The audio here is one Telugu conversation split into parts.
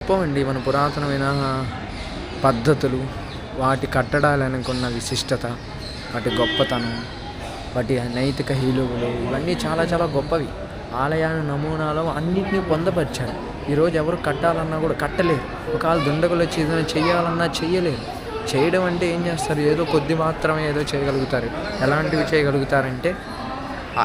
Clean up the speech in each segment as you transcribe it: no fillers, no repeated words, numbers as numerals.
గొప్పవండి మన పురాతనమైన పద్ధతులు, వాటి కట్టడాలనుకున్న విశిష్టత, వాటి గొప్పతనం, వాటి నైతిక విలువలు ఇవన్నీ చాలా చాలా గొప్పవి. ఆలయాల నమూనాలో అన్నిటినీ పొందపరిచారు. ఈరోజు ఎవరు కట్టాలన్నా కూడా కట్టలేరు. ఒకవేళ దుండగులు వచ్చి ఏదైనా చెయ్యాలన్నా చెయ్యలేరు. చేయడం అంటే ఏం చేస్తారు? ఏదో కొద్ది మాత్రమే ఏదో చేయగలుగుతారు. ఎలాంటివి చేయగలుగుతారంటే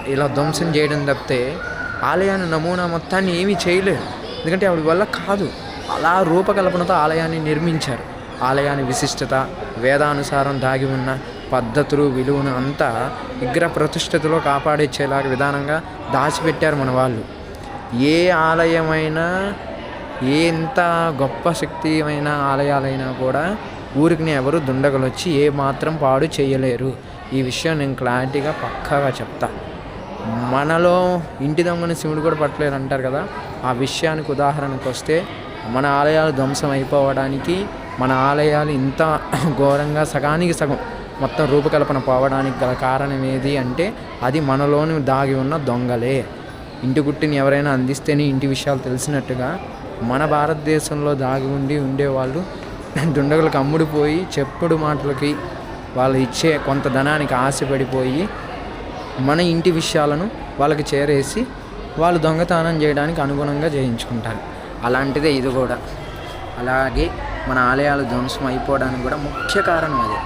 ఇలా ధ్వంసం చేయడం తప్పితే ఆలయాన్ని నమూనా మొత్తాన్ని ఏమీ చేయలేరు. ఎందుకంటే ఆవిడ వల్ల కాదు. అలా రూపకల్పనతో ఆలయాన్ని నిర్మించారు. ఆలయాన్ని విశిష్టత, వేదానుసారం దాగి ఉన్న పద్ధతులు, విలువను అంతా విగ్రహ ప్రతిష్టతలో కాపాడేలాగా విధానంగా దాచిపెట్టారు మన వాళ్ళు. ఏ ఆలయమైనా, ఎంత గొప్ప శక్తిమైన ఆలయాలైనా కూడా ఊరికి ఎవరు దుండగులు వచ్చి ఏ మాత్రం పాడు చేయలేరు. ఈ విషయం నేను క్లారిటీగా పక్కాగా చెప్తా. మనలో ఇంటి దొంగని శివుడు కూడా పట్టలేరు అంటారు కదా. ఆ విషయానికి ఉదాహరణకు వస్తే మన ఆలయాలు ధ్వంసం అయిపోవడానికి, మన ఆలయాలు ఇంత ఘోరంగా సగానికి సగం మొత్తం రూపకల్పన పోవడానికి గల కారణం ఏది అంటే అది మనలోని దాగి ఉన్న దొంగలే. ఇంటి గుట్టిని ఎవరైనా అందిస్తేనే ఇంటి విషయాలు తెలిసినట్టుగా మన భారతదేశంలో దాగి ఉండేవాళ్ళు దుండగులకు అమ్ముడిపోయి చెప్పుడు మాటలకి వాళ్ళు ఇచ్చే కొంత ధనానికి ఆశపడిపోయి మన ఇంటి విషయాలను వాళ్ళకి చేరేసి వాళ్ళు దొంగతనం చేయడానికి అనుగుణంగా చేయించుకుంటారు. అలాంటిదే ఇది కూడా. అలాగే మన ఆలయాలు ధ్వంసం అయిపోవడానికి కూడా ముఖ్య కారణం అదే.